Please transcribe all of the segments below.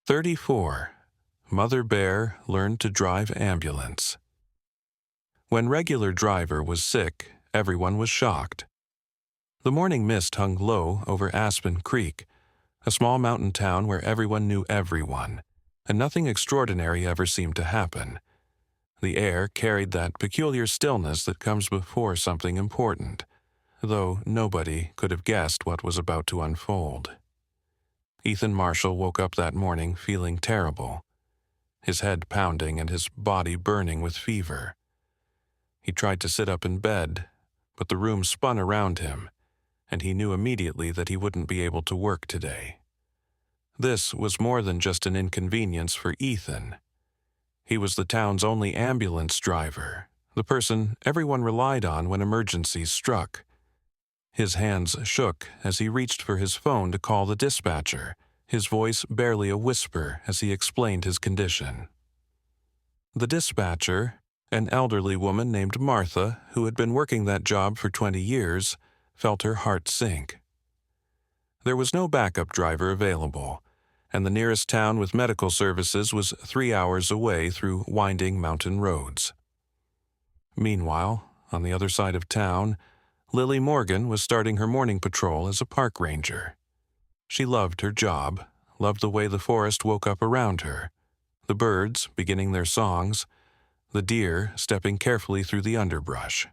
34. Mother Bear learned to drive ambulance. When regular driver was sick, everyone was shocked. The morning mist hung low over Aspen Creek, a small mountain town where everyone knew everyone, and nothing extraordinary ever seemed to happen. The air carried that peculiar stillness that comes before something important, though nobody could have guessed what was about to unfold. Ethan Marshall woke up that morning feeling terrible, his head pounding and his body burning with fever. He tried to sit up in bed, but the room spun around him, and he knew immediately that he wouldn't be able to work today. This was more than just an inconvenience for Ethan. He was the town's only ambulance driver, the person everyone relied on when emergencies struck. His hands shook as he reached for his phone to call the dispatcher, his voice barely a whisper as he explained his condition. The dispatcher, an elderly woman named Martha, who had been working that job for 20 years, felt her heart sink. There was no backup driver available, and the nearest town with medical services was 3 hours away through winding mountain roads. Meanwhile, on the other side of town, Lily Morgan was starting her morning patrol as a park ranger. She loved her job, loved the way the forest woke up around her, the birds beginning their songs, the deer stepping carefully through the underbrush.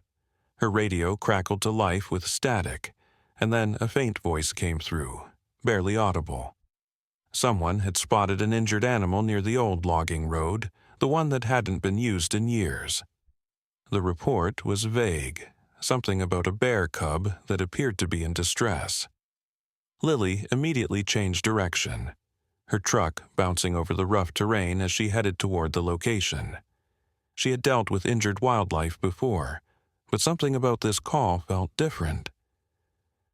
Her radio crackled to life with static, and then a faint voice came through, barely audible. Someone had spotted an injured animal near the old logging road, the one that hadn't been used in years. The report was vague, something about a bear cub that appeared to be in distress. Lily immediately changed direction, her truck bouncing over the rough terrain as she headed toward the location. She had dealt with injured wildlife before, but something about this call felt different.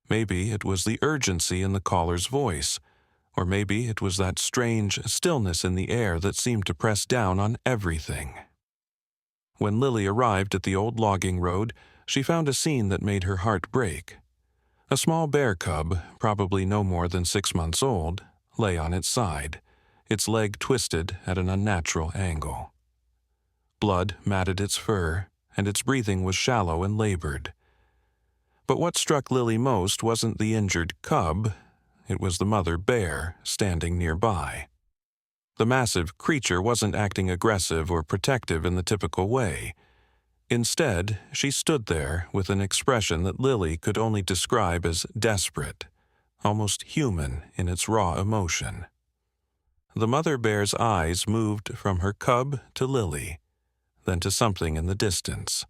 Maybe it was the urgency in the caller's voice, or maybe it was that strange stillness in the air that seemed to press down on everything. When Lily arrived at the old logging road, she found a scene that made her heart break. A small bear cub, probably no more than 6 months old, lay on its side, its leg twisted at an unnatural angle. Blood matted its fur, and its breathing was shallow and labored. But what struck Lily most wasn't the injured cub, it was the mother bear standing nearby. The massive creature wasn't acting aggressive or protective in the typical way. Instead, she stood there with an expression that Lily could only describe as desperate, almost human in its raw emotion. The mother bear's eyes moved from her cub to Lily, then to something in the distance.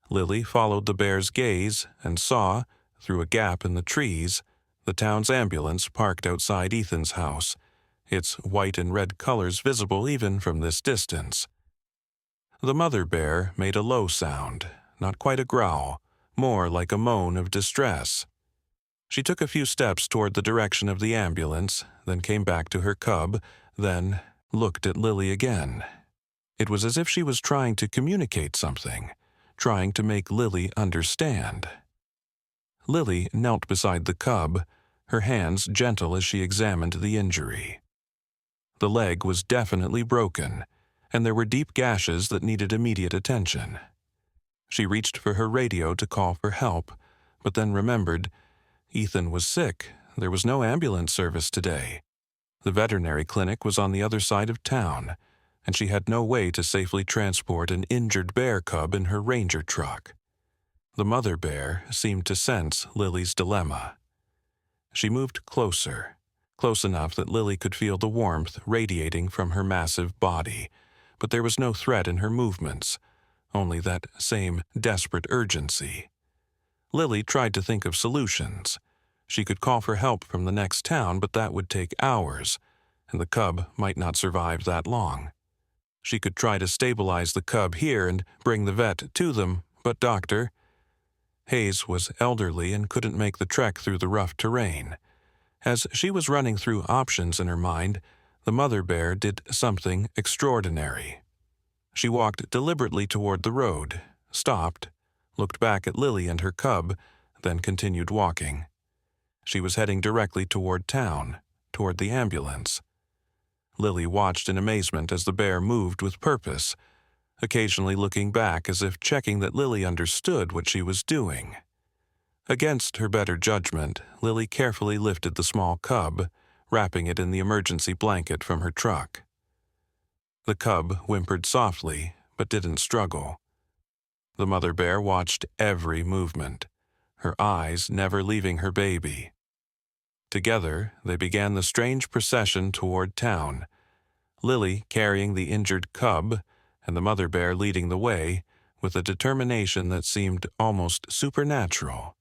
Lily followed the bear's gaze and saw, through a gap in the trees, the town's ambulance parked outside Ethan's house, its white and red colors visible even from this distance. The mother bear made a low sound, not quite a growl, more like a moan of distress. She took a few steps toward the direction of the ambulance, then came back to her cub, then looked at Lily again. It was as if she was trying to communicate something, trying to make Lily understand. Lily knelt beside the cub, her hands gentle as she examined the injury. The leg was definitely broken, and there were deep gashes that needed immediate attention. She reached for her radio to call for help, but then remembered Ethan was sick. There was no ambulance service today. The veterinary clinic was on the other side of town, and she had no way to safely transport an injured bear cub in her ranger truck. The mother bear seemed to sense Lily's dilemma. She moved closer, close enough that Lily could feel the warmth radiating from her massive body, but there was no threat in her movements, only that same desperate urgency. Lily tried to think of solutions. She could call for help from the next town, but that would take hours, and the cub might not survive that long. She could try to stabilize the cub here and bring the vet to them, but Dr. Hayes was elderly and couldn't make the trek through the rough terrain. As she was running through options in her mind, the mother bear did something extraordinary. She walked deliberately toward the road, stopped, looked back at Lily and her cub, then continued walking. She was heading directly toward town, toward the ambulance. Lily watched in amazement as the bear moved with purpose, occasionally looking back as if checking that Lily understood what she was doing. Against her better judgment, Lily carefully lifted the small cub, wrapping it in the emergency blanket from her truck. The cub whimpered softly, but didn't struggle. The mother bear watched every movement, her eyes never leaving her baby. Together, they began the strange procession toward town, Lily carrying the injured cub and the mother bear leading the way with a determination that seemed almost supernatural.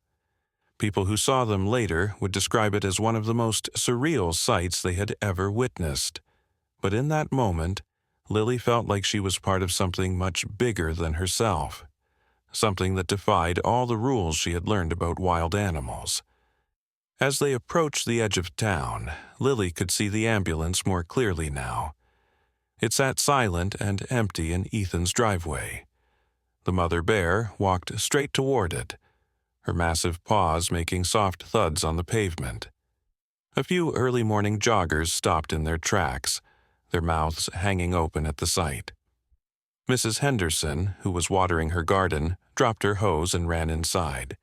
People who saw them later would describe it as one of the most surreal sights they had ever witnessed. But in that moment, Lily felt like she was part of something much bigger than herself, something that defied all the rules she had learned about wild animals. As they approached the edge of town, Lily could see the ambulance more clearly now. It sat silent and empty in Ethan's driveway. The mother bear walked straight toward it, her massive paws making soft thuds on the pavement. A few early morning joggers stopped in their tracks, their mouths hanging open at the sight. Mrs. Henderson, who was watering her garden, dropped her hose and ran inside,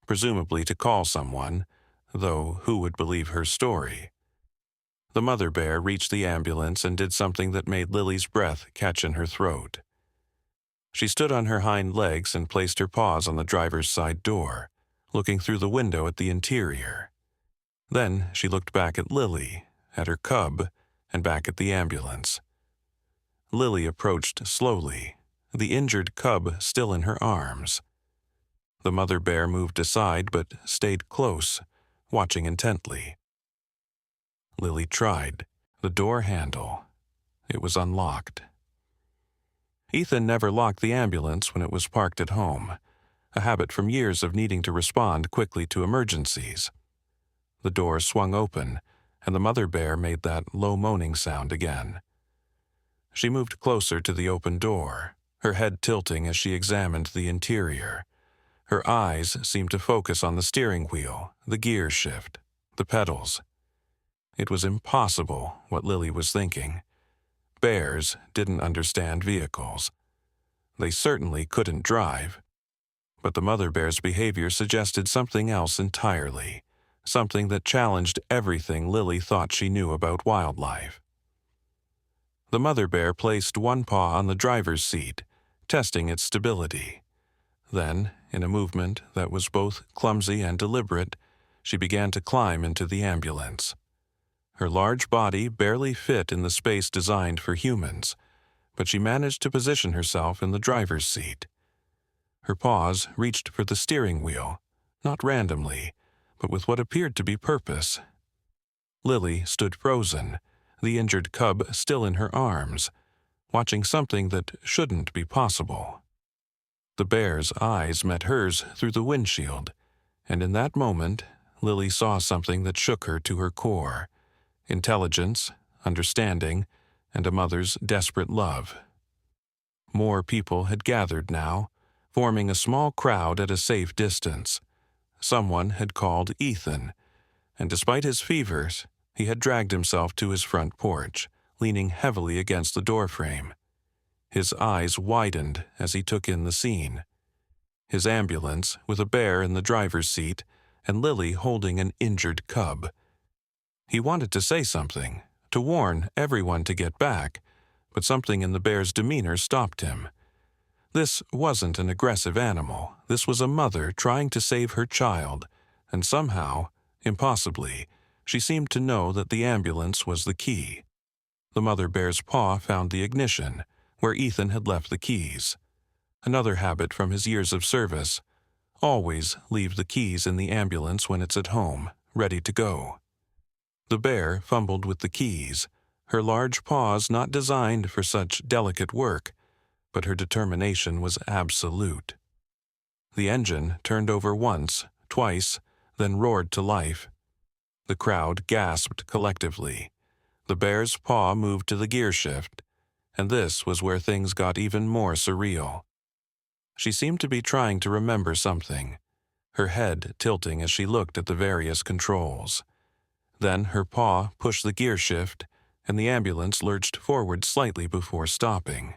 presumably to call someone, though who would believe her story? The mother bear reached the ambulance and did something that made Lily's breath catch in her throat. She stood on her hind legs and placed her paws on the driver's side door, looking through the window at the interior. Then she looked back at Lily, at her cub, and back at the ambulance. Lily approached slowly, the injured cub still in her arms. The mother bear moved aside but stayed close, watching intently. Lily tried the door handle. It was unlocked. Ethan never locked the ambulance when it was parked at home, a habit from years of needing to respond quickly to emergencies. The door swung open, and the mother bear made that low moaning sound again. She moved closer to the open door, her head tilting as she examined the interior. Her eyes seemed to focus on the steering wheel, the gear shift, the pedals. It was impossible what Lily was thinking. Bears didn't understand vehicles. They certainly couldn't drive. But the mother bear's behavior suggested something else entirely, something that challenged everything Lily thought she knew about wildlife. The mother bear placed one paw on the driver's seat, testing its stability. Then, in a movement that was both clumsy and deliberate, she began to climb into the ambulance. Her large body barely fit in the space designed for humans, but she managed to position herself in the driver's seat. Her paws reached for the steering wheel, not randomly, but with what appeared to be purpose. Lily stood frozen, the injured cub still in her arms, watching something that shouldn't be possible. The bear's eyes met hers through the windshield, and in that moment, Lily saw something that shook her to her core: intelligence, understanding, and a mother's desperate love. More people had gathered now, forming a small crowd at a safe distance. Someone had called Ethan, and despite his fevers, he had dragged himself to his front porch, leaning heavily against the doorframe. His eyes widened as he took in the scene. His ambulance, with a bear in the driver's seat, and Lily holding an injured cub. He wanted to say something, to warn everyone to get back, but something in the bear's demeanor stopped him. This wasn't an aggressive animal. This was a mother trying to save her child, and somehow, impossibly, she seemed to know that the ambulance was the key. The mother bear's paw found the ignition, where Ethan had left the keys. Another habit from his years of service: always leave the keys in the ambulance when it's at home, ready to go. The bear fumbled with the keys, her large paws not designed for such delicate work, but her determination was absolute. The engine turned over once, twice, then roared to life. The crowd gasped collectively. The bear's paw moved to the gear shift, and this was where things got even more surreal. She seemed to be trying to remember something, her head tilting as she looked at the various controls. Then her paw pushed the gear shift, and the ambulance lurched forward slightly before stopping.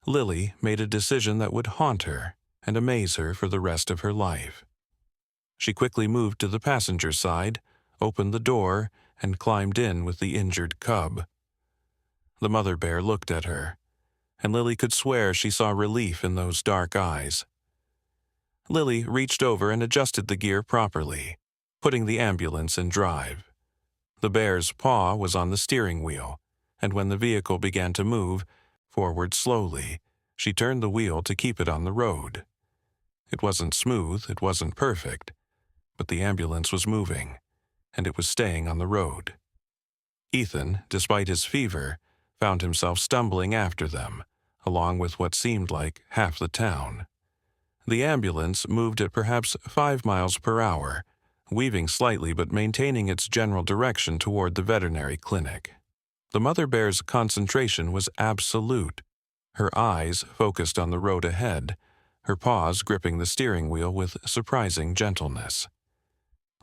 Lily made a decision that would haunt her and amaze her for the rest of her life. She quickly moved to the passenger side, opened the door, and climbed in with the injured cub. The mother bear looked at her, and Lily could swear she saw relief in those dark eyes. Lily reached over and adjusted the gear properly, putting the ambulance in drive. The bear's paw was on the steering wheel, and when the vehicle began to move forward slowly, she turned the wheel to keep it on the road. It wasn't smooth, it wasn't perfect, but the ambulance was moving, and it was staying on the road. Ethan, despite his fever, found himself stumbling after them, along with what seemed like half the town. The ambulance moved at perhaps 5 miles per hour, weaving slightly but maintaining its general direction toward the veterinary clinic. The mother bear's concentration was absolute. Her eyes focused on the road ahead, her paws gripping the steering wheel with surprising gentleness.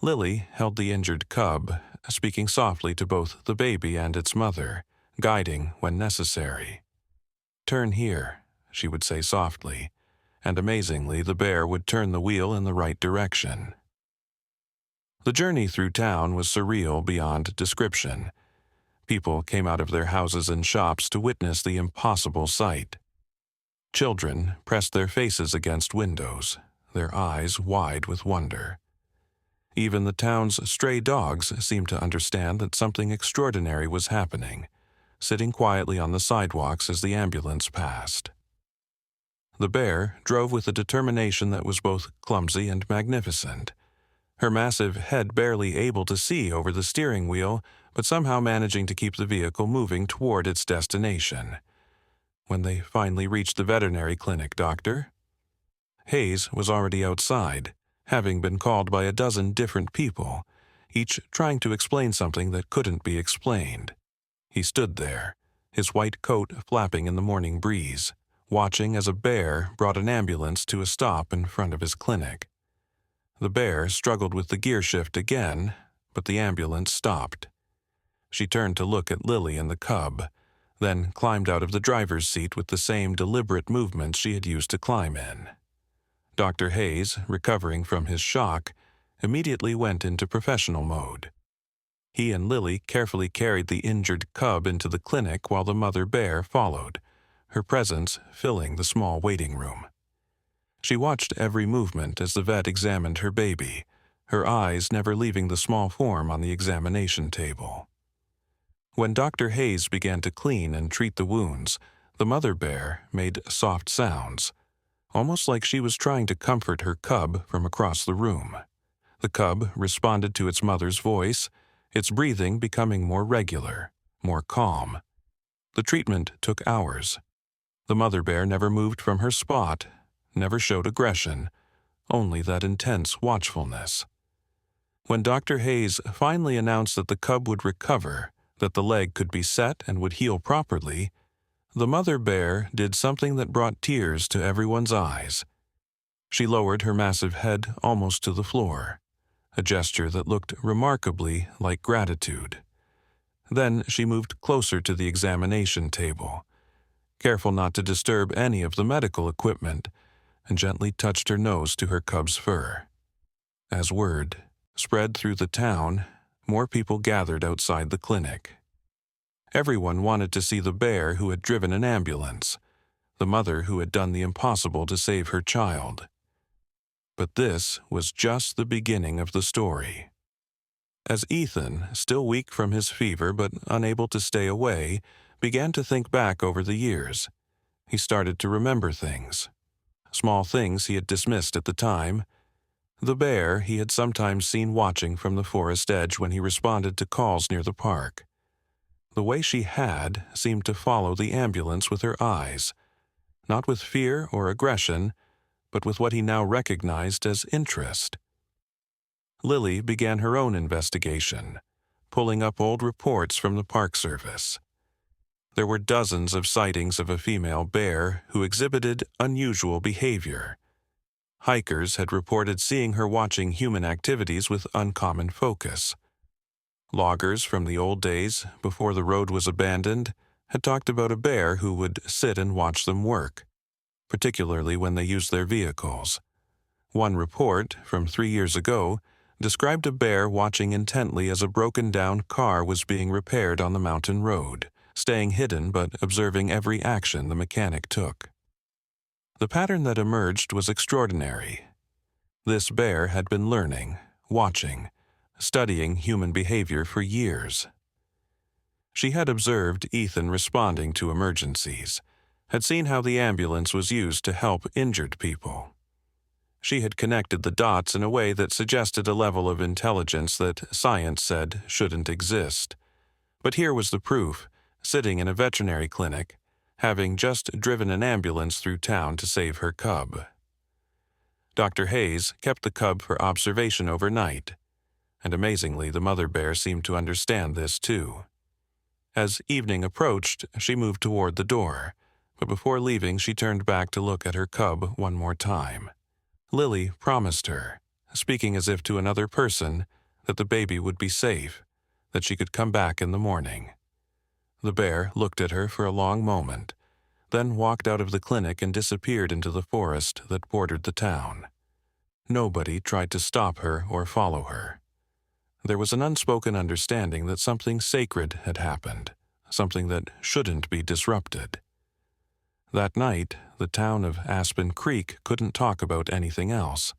Lily held the injured cub, speaking softly to both the baby and its mother, guiding when necessary. "Turn here," she would say softly, and amazingly the bear would turn the wheel in the right direction. The journey through town was surreal beyond description. People came out of their houses and shops to witness the impossible sight. Children pressed their faces against windows, their eyes wide with wonder. Even the town's stray dogs seemed to understand that something extraordinary was happening, sitting quietly on the sidewalks as the ambulance passed. The bear drove with a determination that was both clumsy and magnificent, her massive head barely able to see over the steering wheel, but somehow managing to keep the vehicle moving toward its destination. When they finally reached the veterinary clinic, Dr. Hayes was already outside, having been called by a dozen different people, each trying to explain something that couldn't be explained. He stood there, his white coat flapping in the morning breeze, watching as a bear brought an ambulance to a stop in front of his clinic. The bear struggled with the gear shift again, but the ambulance stopped. She turned to look at Lily and the cub, then climbed out of the driver's seat with the same deliberate movements she had used to climb in. Dr. Hayes, recovering from his shock, immediately went into professional mode. He and Lily carefully carried the injured cub into the clinic while the mother bear followed, her presence filling the small waiting room. She watched every movement as the vet examined her baby, her eyes never leaving the small form on the examination table. When Dr. Hayes began to clean and treat the wounds, the mother bear made soft sounds, almost like she was trying to comfort her cub from across the room. The cub responded to its mother's voice, its breathing becoming more regular, more calm. The treatment took hours. The mother bear never moved from her spot, never showed aggression, only that intense watchfulness. When Dr. Hayes finally announced that the cub would recover, that the leg could be set and would heal properly, the mother bear did something that brought tears to everyone's eyes. She lowered her massive head almost to the floor, a gesture that looked remarkably like gratitude. Then she moved closer to the examination table, careful not to disturb any of the medical equipment, and gently touched her nose to her cub's fur. As word spread through the town, more people gathered outside the clinic. Everyone wanted to see the bear who had driven an ambulance, the mother who had done the impossible to save her child. But this was just the beginning of the story. As Ethan, still weak from his fever but unable to stay away, began to think back over the years, he started to remember things. Small things he had dismissed at the time. The bear he had sometimes seen watching from the forest edge when he responded to calls near the park. The way she had seemed to follow the ambulance with her eyes, not with fear or aggression, but with what he now recognized as interest. Lily began her own investigation, pulling up old reports from the Park Service. There were dozens of sightings of a female bear who exhibited unusual behavior. Hikers had reported seeing her watching human activities with uncommon focus. Loggers from the old days, before the road was abandoned, had talked about a bear who would sit and watch them work, particularly when they used their vehicles. One report, from 3 years ago, described a bear watching intently as a broken-down car was being repaired on the mountain road, staying hidden but observing every action the mechanic took. The pattern that emerged was extraordinary. This bear had been learning, watching, studying human behavior for years. She had observed Ethan responding to emergencies, had seen how the ambulance was used to help injured people. She had connected the dots in a way that suggested a level of intelligence that science said shouldn't exist. But here was the proof, sitting in a veterinary clinic, having just driven an ambulance through town to save her cub. Dr. Hayes kept the cub for observation overnight, and amazingly the mother bear seemed to understand this too. As evening approached, she moved toward the door, but before leaving she turned back to look at her cub one more time. Lily promised her, speaking as if to another person, that the baby would be safe, that she could come back in the morning. The bear looked at her for a long moment, then walked out of the clinic and disappeared into the forest that bordered the town. Nobody tried to stop her or follow her. There was an unspoken understanding that something sacred had happened, something that shouldn't be disrupted. That night, the town of Aspen Creek couldn't talk about anything else.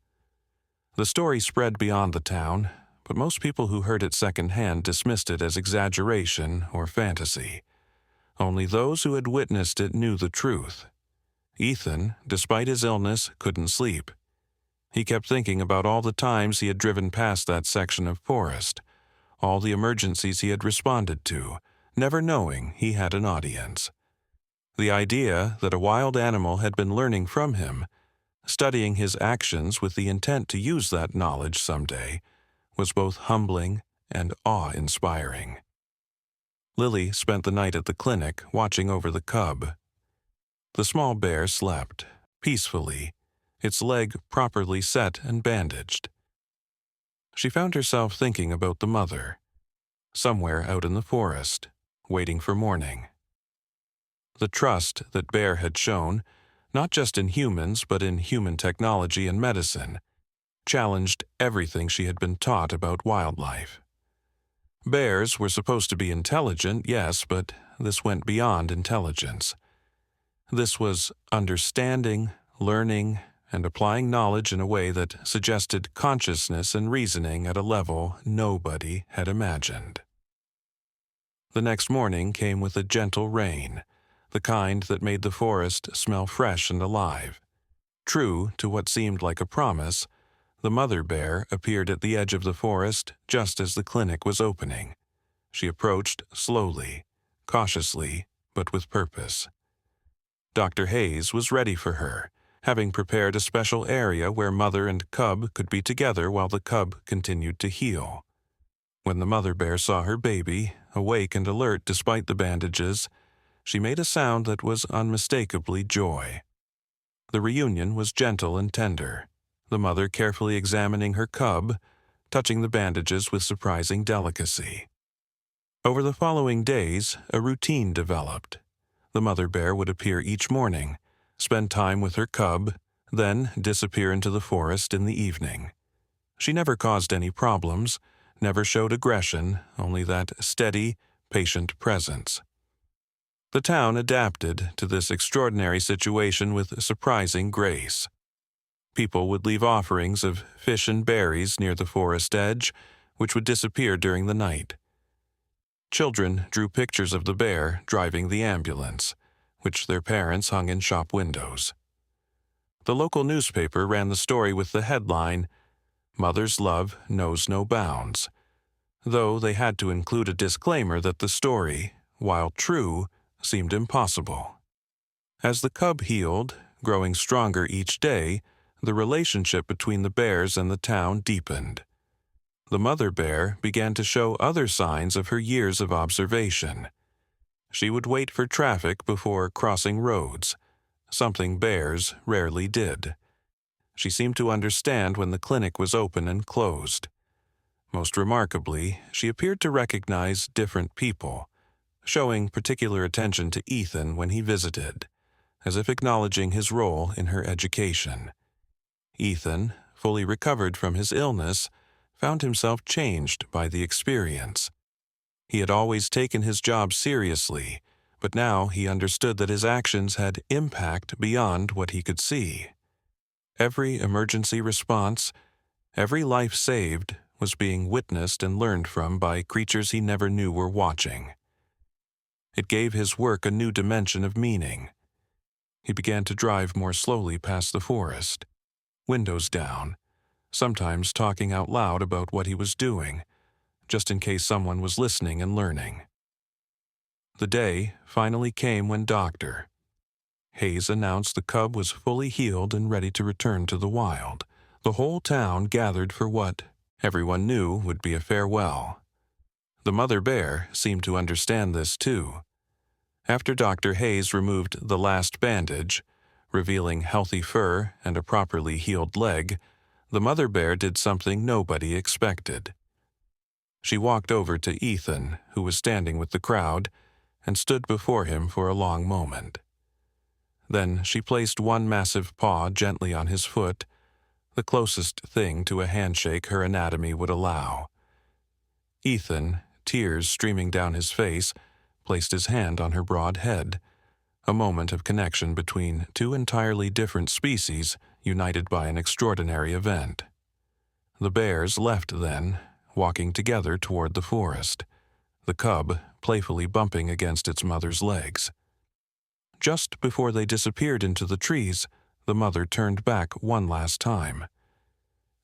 The story spread beyond the town, but most people who heard it secondhand dismissed it as exaggeration or fantasy. Only those who had witnessed it knew the truth. Ethan, despite his illness, couldn't sleep. He kept thinking about all the times he had driven past that section of forest, all the emergencies he had responded to, never knowing he had an audience. The idea that a wild animal had been learning from him, studying his actions with the intent to use that knowledge someday, was both humbling and awe-inspiring. Lily spent the night at the clinic watching over the cub. The small bear slept, peacefully, its leg properly set and bandaged. She found herself thinking about the mother, somewhere out in the forest, waiting for morning. The trust that Bear had shown, not just in humans but in human technology and medicine, challenged everything she had been taught about wildlife. Bears were supposed to be intelligent, yes, but this went beyond intelligence. This was understanding, learning, and applying knowledge in a way that suggested consciousness and reasoning at a level nobody had imagined. The next morning came with a gentle rain, the kind that made the forest smell fresh and alive. True to what seemed like a promise, the mother bear appeared at the edge of the forest just as the clinic was opening. She approached slowly, cautiously, but with purpose. Dr. Hayes was ready for her, having prepared a special area where mother and cub could be together while the cub continued to heal. When the mother bear saw her baby, awake and alert despite the bandages, she made a sound that was unmistakably joy. The reunion was gentle and tender, the mother carefully examining her cub, touching the bandages with surprising delicacy. Over the following days, a routine developed. The mother bear would appear each morning, spend time with her cub, then disappear into the forest in the evening. She never caused any problems, never showed aggression, only that steady, patient presence. The town adapted to this extraordinary situation with surprising grace. People would leave offerings of fish and berries near the forest edge, which would disappear during the night. Children drew pictures of the bear driving the ambulance, which their parents hung in shop windows. The local newspaper ran the story with the headline, "Mother's Love Knows No Bounds," though they had to include a disclaimer that the story, while true, seemed impossible. As the cub healed, growing stronger each day, the relationship between the bears and the town deepened. The mother bear began to show other signs of her years of observation. She would wait for traffic before crossing roads, something bears rarely did. She seemed to understand when the clinic was open and closed. Most remarkably, she appeared to recognize different people, showing particular attention to Ethan when he visited, as if acknowledging his role in her education. Ethan, fully recovered from his illness, found himself changed by the experience. He had always taken his job seriously, but now he understood that his actions had impact beyond what he could see. Every emergency response, every life saved, was being witnessed and learned from by creatures he never knew were watching. It gave his work a new dimension of meaning. He began to drive more slowly past the forest, windows down, sometimes talking out loud about what he was doing, just in case someone was listening and learning. The day finally came when Dr. Hayes announced the cub was fully healed and ready to return to the wild. The whole town gathered for what everyone knew would be a farewell. The mother bear seemed to understand this too. After Dr. Hayes removed the last bandage, revealing healthy fur and a properly healed leg, the mother bear did something nobody expected. She walked over to Ethan, who was standing with the crowd, and stood before him for a long moment. Then she placed one massive paw gently on his foot, the closest thing to a handshake her anatomy would allow. Ethan, tears streaming down his face, placed his hand on her broad head, a moment of connection between two entirely different species united by an extraordinary event. The bears left then, walking together toward the forest, the cub playfully bumping against its mother's legs. Just before they disappeared into the trees, the mother turned back one last time.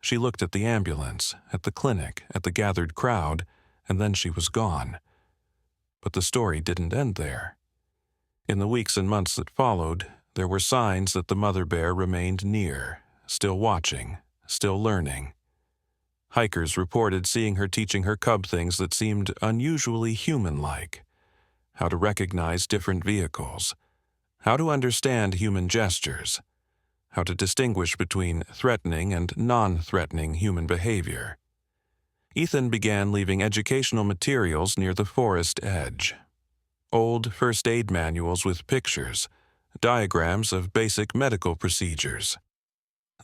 She looked at the ambulance, at the clinic, at the gathered crowd, and then she was gone. But the story didn't end there. In the weeks and months that followed, there were signs that the mother bear remained near, still watching, still learning. Hikers reported seeing her teaching her cub things that seemed unusually human-like: how to recognize different vehicles, how to understand human gestures, how to distinguish between threatening and non-threatening human behavior. Ethan began leaving educational materials near the forest edge. Old first aid manuals with pictures, diagrams of basic medical procedures.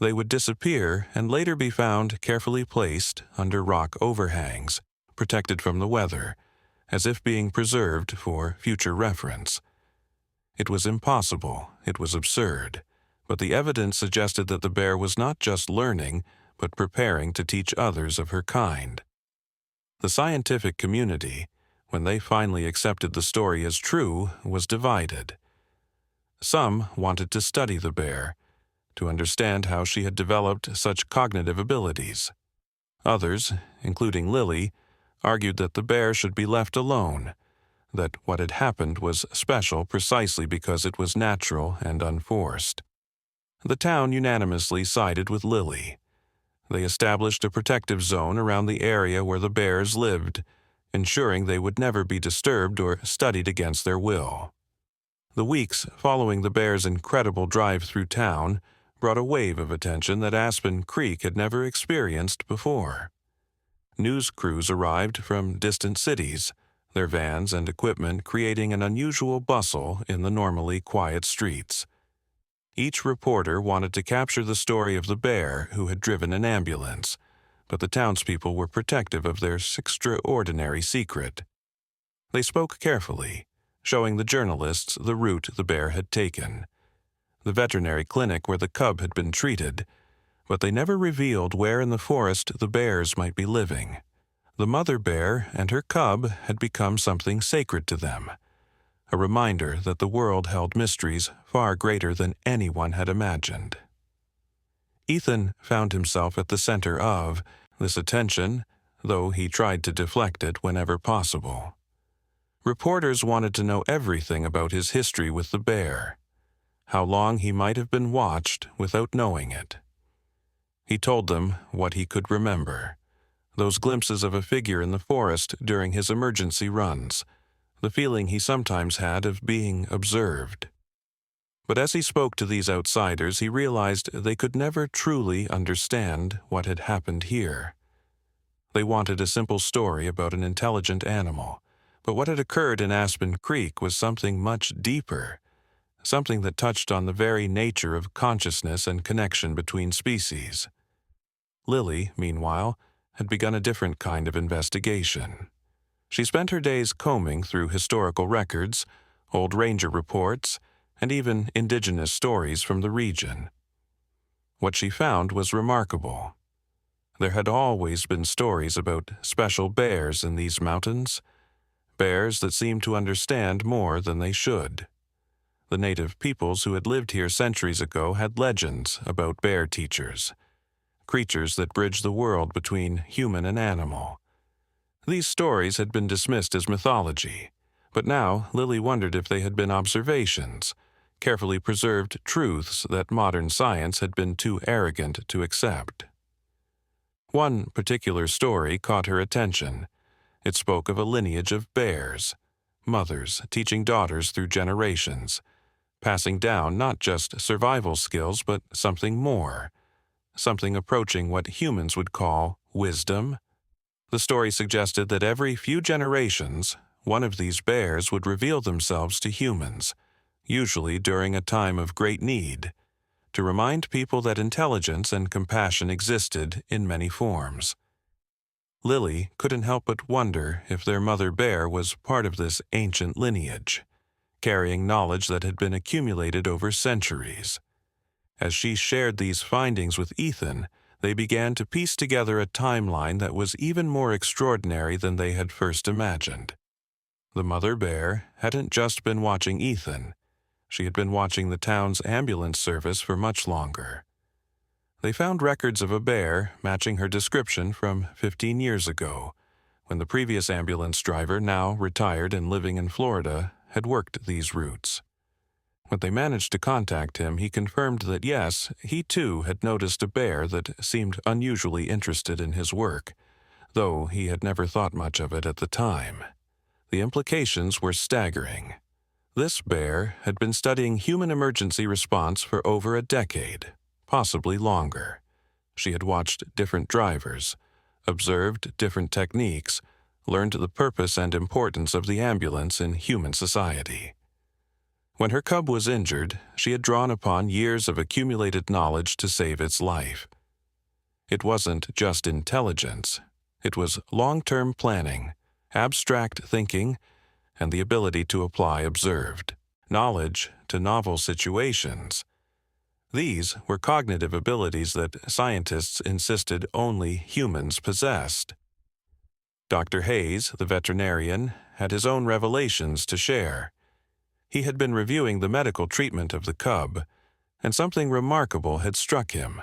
They would disappear and later be found carefully placed under rock overhangs, protected from the weather, as if being preserved for future reference. It was impossible, it was absurd, but the evidence suggested that the bear was not just learning, but preparing to teach others of her kind. The scientific community, when they finally accepted the story as true, was divided. Some wanted to study the bear, to understand how she had developed such cognitive abilities. Others, including Lily, argued that the bear should be left alone, that what had happened was special precisely because it was natural and unforced. The town unanimously sided with Lily. They established a protective zone around the area where the bears lived, ensuring they would never be disturbed or studied against their will. The weeks following the bears' incredible drive through town brought a wave of attention that Aspen Creek had never experienced before. News crews arrived from distant cities, their vans and equipment creating an unusual bustle in the normally quiet streets. Each reporter wanted to capture the story of the bear who had driven an ambulance, but the townspeople were protective of their extraordinary secret. They spoke carefully, showing the journalists the route the bear had taken, the veterinary clinic where the cub had been treated, but they never revealed where in the forest the bears might be living. The mother bear and her cub had become something sacred to them, a reminder that the world held mysteries far greater than anyone had imagined. Ethan found himself at the center of this attention, though he tried to deflect it whenever possible. Reporters wanted to know everything about his history with the bear, how long he might have been watched without knowing it. He told them what he could remember, those glimpses of a figure in the forest during his emergency runs, the feeling he sometimes had of being observed. But as he spoke to these outsiders, he realized they could never truly understand what had happened here. They wanted a simple story about an intelligent animal, but what had occurred in Aspen Creek was something much deeper, something that touched on the very nature of consciousness and connection between species. Lily, meanwhile, had begun a different kind of investigation. She spent her days combing through historical records, old ranger reports, and even indigenous stories from the region. What she found was remarkable. There had always been stories about special bears in these mountains, bears that seemed to understand more than they should. The native peoples who had lived here centuries ago had legends about bear teachers, creatures that bridged the world between human and animal. These stories had been dismissed as mythology, but now Lily wondered if they had been observations, carefully preserved truths that modern science had been too arrogant to accept. One particular story caught her attention. It spoke of a lineage of bears, mothers teaching daughters through generations, passing down not just survival skills but something more, something approaching what humans would call wisdom. The story suggested that every few generations, one of these bears would reveal themselves to humans, usually during a time of great need, to remind people that intelligence and compassion existed in many forms. Lily couldn't help but wonder if their mother bear was part of this ancient lineage, carrying knowledge that had been accumulated over centuries. As she shared these findings with Ethan, they began to piece together a timeline that was even more extraordinary than they had first imagined. The mother bear hadn't just been watching Ethan. She had been watching the town's ambulance service for much longer. They found records of a bear matching her description from 15 years ago, when the previous ambulance driver, now retired and living in Florida, had worked these routes. When they managed to contact him, he confirmed that yes, he too had noticed a bear that seemed unusually interested in his work, though he had never thought much of it at the time. The implications were staggering. This bear had been studying human emergency response for over a decade, possibly longer. She had watched different drivers, observed different techniques, learned the purpose and importance of the ambulance in human society. When her cub was injured, she had drawn upon years of accumulated knowledge to save its life. It wasn't just intelligence. It was long-term planning, abstract thinking, and the ability to apply observed knowledge to novel situations. These were cognitive abilities that scientists insisted only humans possessed. Dr. Hayes, the veterinarian, had his own revelations to share. He had been reviewing the medical treatment of the cub, and something remarkable had struck him.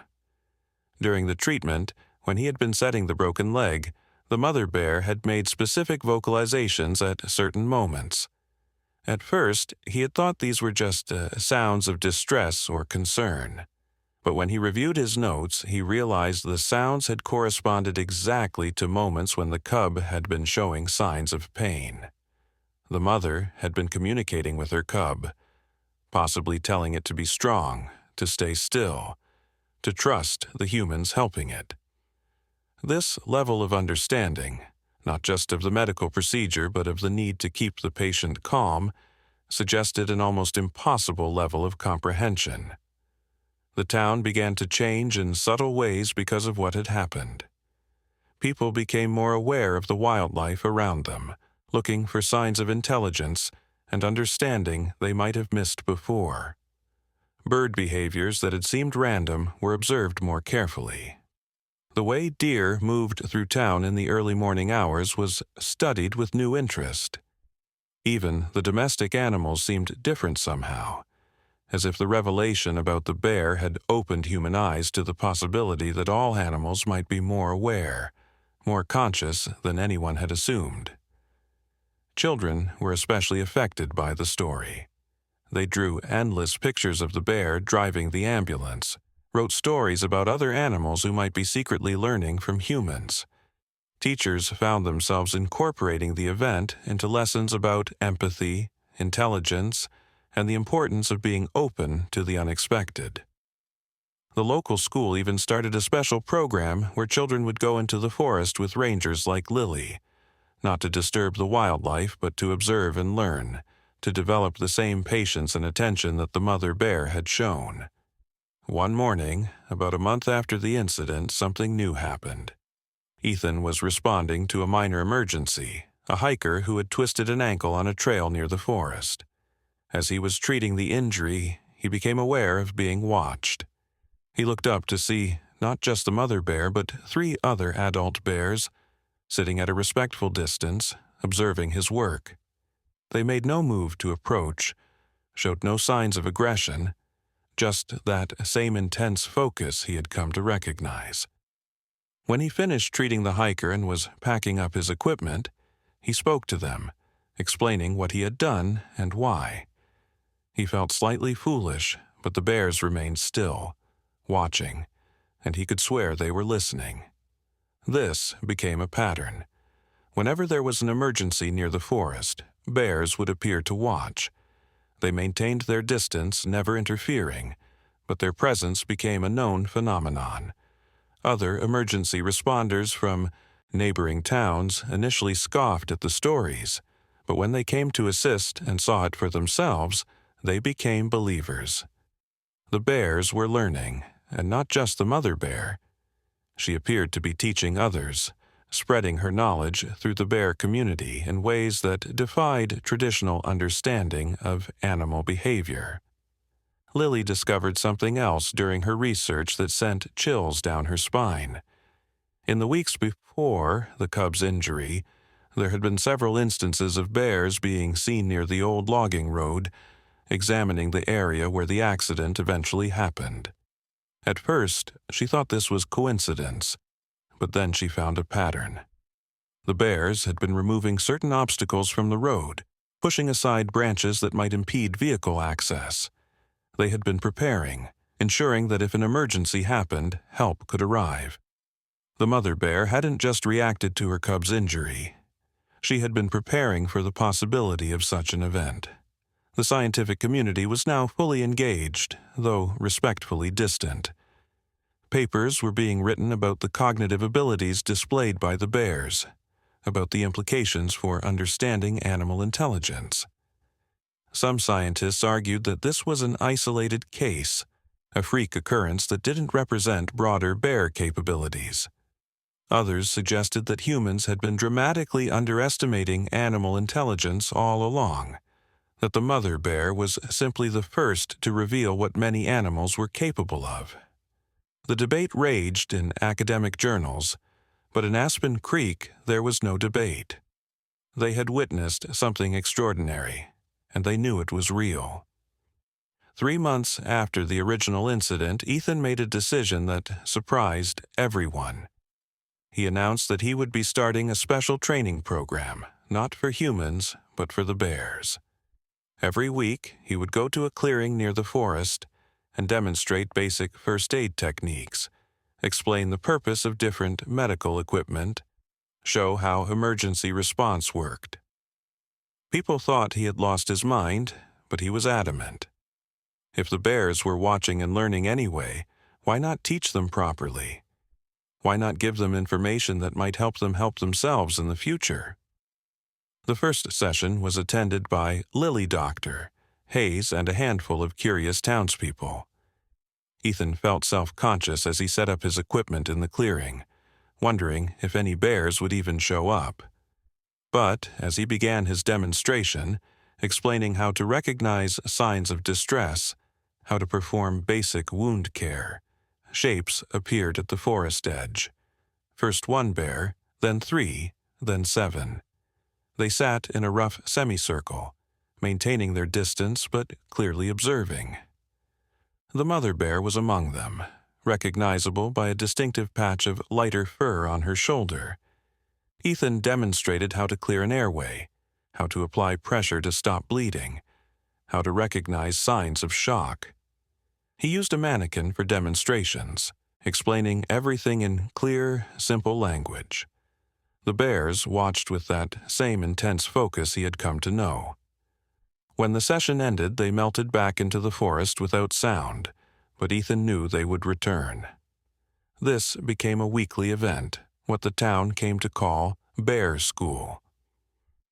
During the treatment, when he had been setting the broken leg, the mother bear had made specific vocalizations at certain moments. At first, he had thought these were just sounds of distress or concern. But when he reviewed his notes, he realized the sounds had corresponded exactly to moments when the cub had been showing signs of pain. The mother had been communicating with her cub, possibly telling it to be strong, to stay still, to trust the humans helping it. This level of understanding, not just of the medical procedure but of the need to keep the patient calm, suggested an almost impossible level of comprehension. The town began to change in subtle ways because of what had happened. People became more aware of the wildlife around them, looking for signs of intelligence and understanding they might have missed before. Bird behaviors that had seemed random were observed more carefully. The way deer moved through town in the early morning hours was studied with new interest. Even the domestic animals seemed different somehow, as if the revelation about the bear had opened human eyes to the possibility that all animals might be more aware, more conscious than anyone had assumed. Children were especially affected by the story. They drew endless pictures of the bear driving the ambulance, wrote stories about other animals who might be secretly learning from humans. Teachers found themselves incorporating the event into lessons about empathy, intelligence, and the importance of being open to the unexpected. The local school even started a special program where children would go into the forest with rangers like Lily, not to disturb the wildlife but to observe and learn, to develop the same patience and attention that the mother bear had shown. One morning, about a month after the incident, something new happened. Ethan was responding to a minor emergency, a hiker who had twisted an ankle on a trail near the forest. As he was treating the injury, he became aware of being watched. He looked up to see not just the mother bear, but 3 other adult bears, sitting at a respectful distance, observing his work. They made no move to approach, showed no signs of aggression, just that same intense focus he had come to recognize. When he finished treating the hiker and was packing up his equipment, he spoke to them, explaining what he had done and why. He felt slightly foolish, but the bears remained still, watching, and he could swear they were listening. This became a pattern. Whenever there was an emergency near the forest, bears would appear to watch. They maintained their distance, never interfering, but their presence became a known phenomenon. Other emergency responders from neighboring towns initially scoffed at the stories, but when they came to assist and saw it for themselves, they became believers. The bears were learning, and not just the mother bear. She appeared to be teaching others, spreading her knowledge through the bear community in ways that defied traditional understanding of animal behavior. Lily discovered something else during her research that sent chills down her spine. In the weeks before the cub's injury, there had been several instances of bears being seen near the old logging road, examining the area where the accident eventually happened. At first, she thought this was coincidence, but then she found a pattern. The bears had been removing certain obstacles from the road, pushing aside branches that might impede vehicle access. They had been preparing, ensuring that if an emergency happened, help could arrive. The mother bear hadn't just reacted to her cub's injury. She had been preparing for the possibility of such an event. The scientific community was now fully engaged, though respectfully distant. Papers were being written about the cognitive abilities displayed by the bears, about the implications for understanding animal intelligence. Some scientists argued that this was an isolated case, a freak occurrence that didn't represent broader bear capabilities. Others suggested that humans had been dramatically underestimating animal intelligence all along, that the mother bear was simply the first to reveal what many animals were capable of. The debate raged in academic journals, but in Aspen Creek there was no debate. They had witnessed something extraordinary, and they knew it was real. 3 months after the original incident, Ethan made a decision that surprised everyone. He announced that he would be starting a special training program, not for humans, but for the bears. Every week, he would go to a clearing near the forest and demonstrate basic first aid techniques, explain the purpose of different medical equipment, show how emergency response worked. People thought he had lost his mind, but he was adamant. If the bears were watching and learning anyway, why not teach them properly? Why not give them information that might help them help themselves in the future? The first session was attended by Lily Doctor, Hayes, and a handful of curious townspeople. Ethan felt self-conscious as he set up his equipment in the clearing, wondering if any bears would even show up. But as he began his demonstration, explaining how to recognize signs of distress, how to perform basic wound care, shapes appeared at the forest edge. First 1 bear, then 3, then 7. They sat in a rough semicircle, maintaining their distance but clearly observing. The mother bear was among them, recognizable by a distinctive patch of lighter fur on her shoulder. Ethan demonstrated how to clear an airway, how to apply pressure to stop bleeding, how to recognize signs of shock. He used a mannequin for demonstrations, explaining everything in clear, simple language. The bears watched with that same intense focus he had come to know. When the session ended, they melted back into the forest without sound, but Ethan knew they would return. This became a weekly event, what the town came to call Bear School.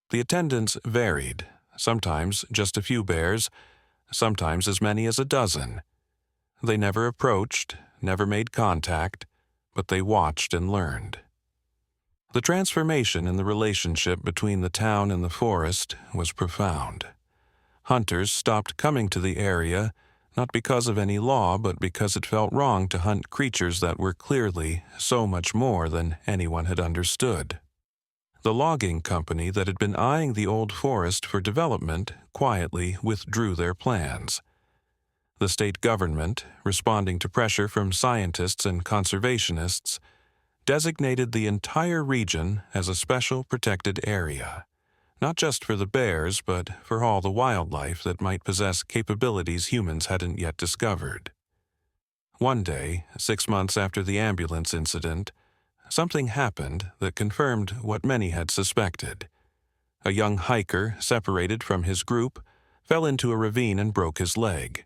The attendance varied, sometimes just a few bears, sometimes as many as a dozen. They never approached, never made contact, but they watched and learned. The transformation in the relationship between the town and the forest was profound. Hunters stopped coming to the area, not because of any law, but because it felt wrong to hunt creatures that were clearly so much more than anyone had understood. The logging company that had been eyeing the old forest for development quietly withdrew their plans. The state government, responding to pressure from scientists and conservationists, designated the entire region as a special protected area, not just for the bears, but for all the wildlife that might possess capabilities humans hadn't yet discovered. One day, 6 months after the ambulance incident, something happened that confirmed what many had suspected. A young hiker, separated from his group, fell into a ravine and broke his leg.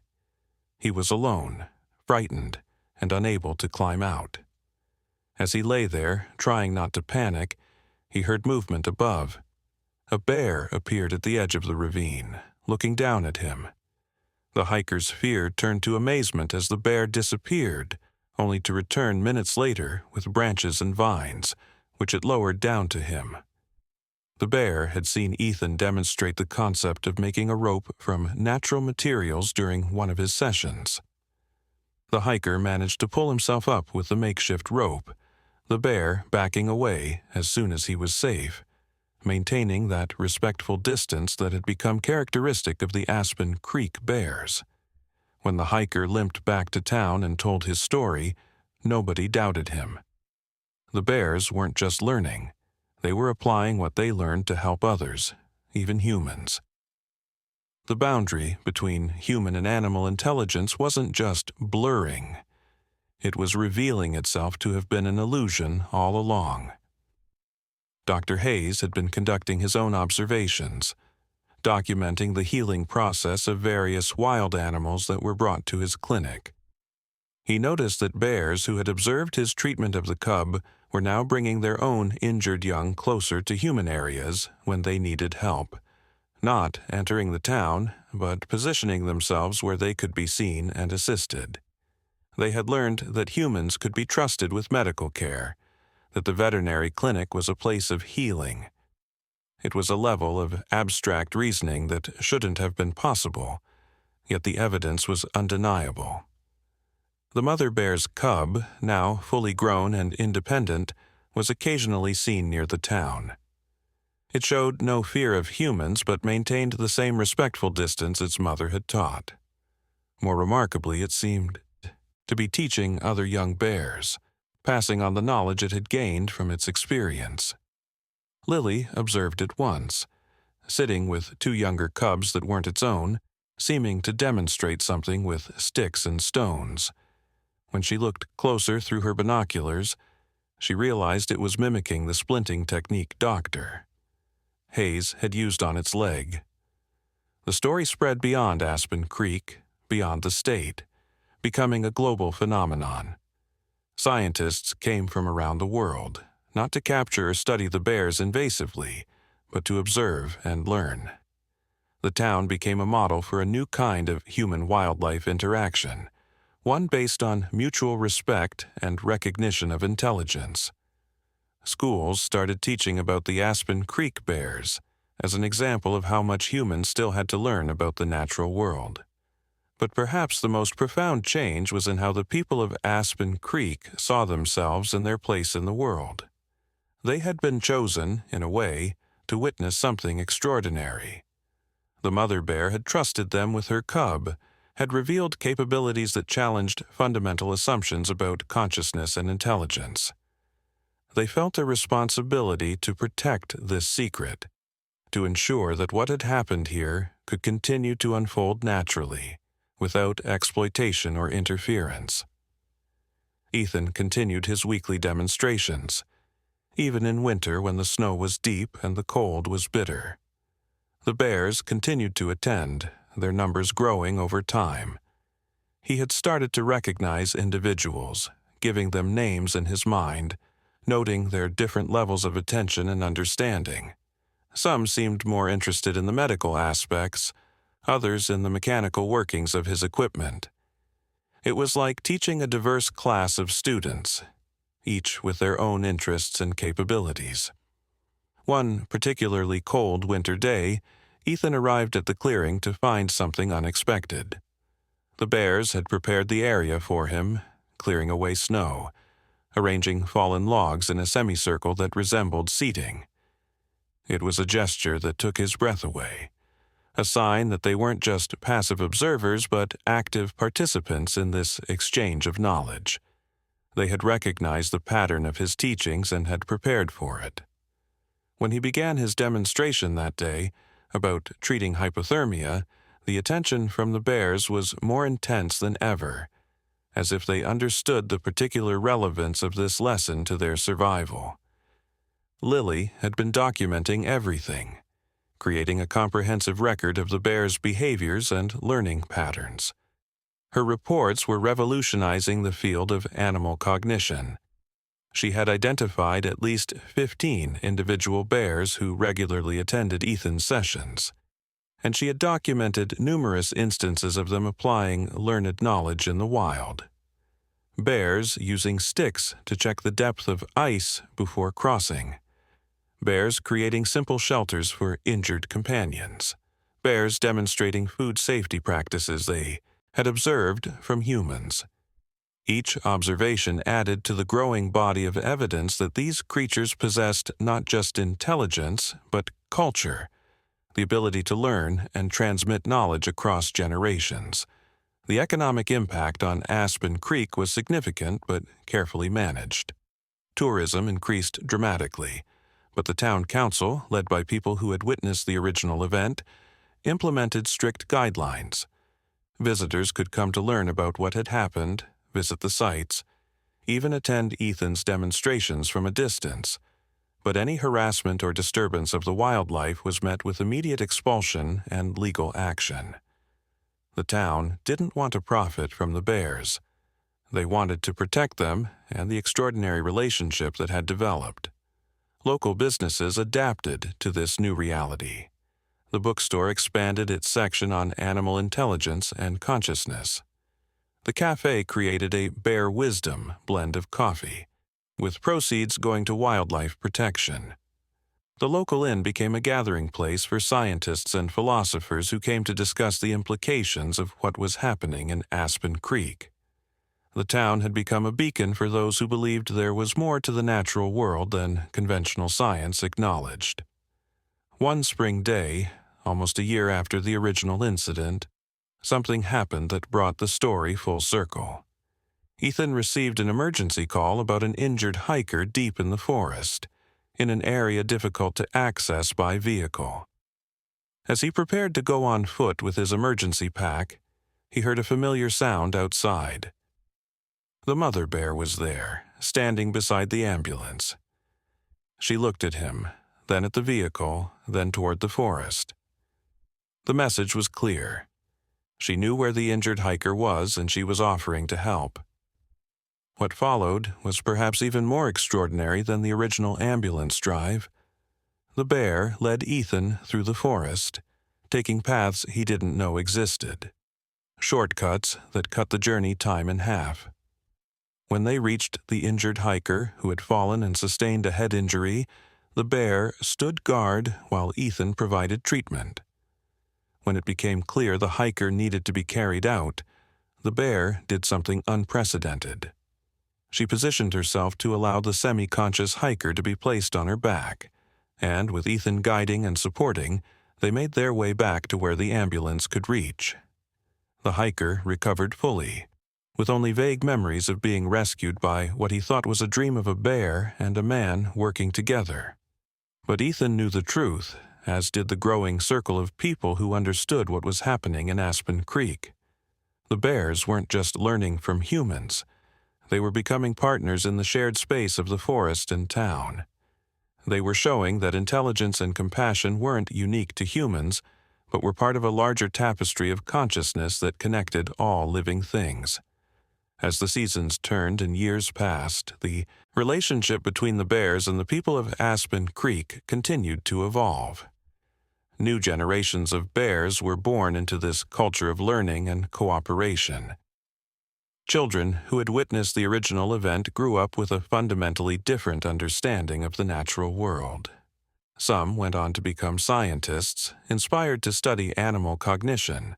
He was alone, frightened, and unable to climb out. As he lay there, trying not to panic, he heard movement above. A bear appeared at the edge of the ravine, looking down at him. The hiker's fear turned to amazement as the bear disappeared, only to return minutes later with branches and vines, which it lowered down to him. The bear had seen Ethan demonstrate the concept of making a rope from natural materials during one of his sessions. The hiker managed to pull himself up with the makeshift rope, the bear backing away as soon as he was safe, maintaining that respectful distance that had become characteristic of the Aspen Creek bears. When the hiker limped back to town and told his story, nobody doubted him. The bears weren't just learning. They were applying what they learned to help others, even humans. The boundary between human and animal intelligence wasn't just blurring. It was revealing itself to have been an illusion all along. Dr. Hayes had been conducting his own observations, documenting the healing process of various wild animals that were brought to his clinic. He noticed that bears who had observed his treatment of the cub were now bringing their own injured young closer to human areas when they needed help, not entering the town, but positioning themselves where they could be seen and assisted. They had learned that humans could be trusted with medical care, that the veterinary clinic was a place of healing. It was a level of abstract reasoning that shouldn't have been possible, yet the evidence was undeniable. The mother bear's cub, now fully grown and independent, was occasionally seen near the town. It showed no fear of humans but maintained the same respectful distance its mother had taught. More remarkably, it seemed to be teaching other young bears, passing on the knowledge it had gained from its experience. Lily observed it once, sitting with 2 younger cubs that weren't its own, seeming to demonstrate something with sticks and stones. When she looked closer through her binoculars, she realized it was mimicking the splinting technique Dr. Hayes had used on its leg. The story spread beyond Aspen Creek, beyond the state, becoming a global phenomenon. Scientists came from around the world, not to capture or study the bears invasively, but to observe and learn. The town became a model for a new kind of human-wildlife interaction, one based on mutual respect and recognition of intelligence. Schools started teaching about the Aspen Creek bears as an example of how much humans still had to learn about the natural world. But perhaps the most profound change was in how the people of Aspen Creek saw themselves and their place in the world. They had been chosen, in a way, to witness something extraordinary. The mother bear had trusted them with her cub, had revealed capabilities that challenged fundamental assumptions about consciousness and intelligence. They felt a responsibility to protect this secret, to ensure that what had happened here could continue to unfold naturally, without exploitation or interference. Ethan continued his weekly demonstrations, even in winter when the snow was deep and the cold was bitter. The bears continued to attend, their numbers growing over time. He had started to recognize individuals, giving them names in his mind, noting their different levels of attention and understanding. Some seemed more interested in the medical aspects, others in the mechanical workings of his equipment. It was like teaching a diverse class of students, each with their own interests and capabilities. One particularly cold winter day, Ethan arrived at the clearing to find something unexpected. The bears had prepared the area for him, clearing away snow, arranging fallen logs in a semicircle that resembled seating. It was a gesture that took his breath away, a sign that they weren't just passive observers but active participants in this exchange of knowledge. They had recognized the pattern of his teachings and had prepared for it. When he began his demonstration that day about treating hypothermia, the attention from the bears was more intense than ever, as if they understood the particular relevance of this lesson to their survival. Lily had been documenting everything, creating a comprehensive record of the bears' behaviors and learning patterns. Her reports were revolutionizing the field of animal cognition. She had identified at least 15 individual bears who regularly attended Ethan's sessions, and she had documented numerous instances of them applying learned knowledge in the wild. Bears using sticks to check the depth of ice before crossing. Bears creating simple shelters for injured companions. Bears demonstrating food safety practices they had observed from humans. Each observation added to the growing body of evidence that these creatures possessed not just intelligence, but culture, the ability to learn and transmit knowledge across generations. The economic impact on Aspen Creek was significant but carefully managed. Tourism increased dramatically, but the town council, led by people who had witnessed the original event, implemented strict guidelines. Visitors could come to learn about what had happened, visit the sites, even attend Ethan's demonstrations from a distance, but any harassment or disturbance of the wildlife was met with immediate expulsion and legal action. The town didn't want to profit from the bears. They wanted to protect them and the extraordinary relationship that had developed. Local businesses adapted to this new reality. The bookstore expanded its section on animal intelligence and consciousness. The cafe created a Bear Wisdom blend of coffee, with proceeds going to wildlife protection. The local inn became a gathering place for scientists and philosophers who came to discuss the implications of what was happening in Aspen Creek. The town had become a beacon for those who believed there was more to the natural world than conventional science acknowledged. One spring day, almost a year after the original incident, something happened that brought the story full circle. Ethan received an emergency call about an injured hiker deep in the forest, in an area difficult to access by vehicle. As he prepared to go on foot with his emergency pack, he heard a familiar sound outside. The mother bear was there, standing beside the ambulance. She looked at him, then at the vehicle, then toward the forest. The message was clear. She knew where the injured hiker was, and she was offering to help. What followed was perhaps even more extraordinary than the original ambulance drive. The bear led Ethan through the forest, taking paths he didn't know existed, shortcuts that cut the journey time in half. When they reached the injured hiker who had fallen and sustained a head injury, the bear stood guard while Ethan provided treatment. When it became clear the hiker needed to be carried out, the bear did something unprecedented. She positioned herself to allow the semi-conscious hiker to be placed on her back, and with Ethan guiding and supporting, they made their way back to where the ambulance could reach. The hiker recovered fully, with only vague memories of being rescued by what he thought was a dream of a bear and a man working together. But Ethan knew the truth, as did the growing circle of people who understood what was happening in Aspen Creek. The bears weren't just learning from humans. They were becoming partners in the shared space of the forest and town. They were showing that intelligence and compassion weren't unique to humans, but were part of a larger tapestry of consciousness that connected all living things. As the seasons turned and years passed, the relationship between the bears and the people of Aspen Creek continued to evolve. New generations of bears were born into this culture of learning and cooperation. Children who had witnessed the original event grew up with a fundamentally different understanding of the natural world. Some went on to become scientists, inspired to study animal cognition.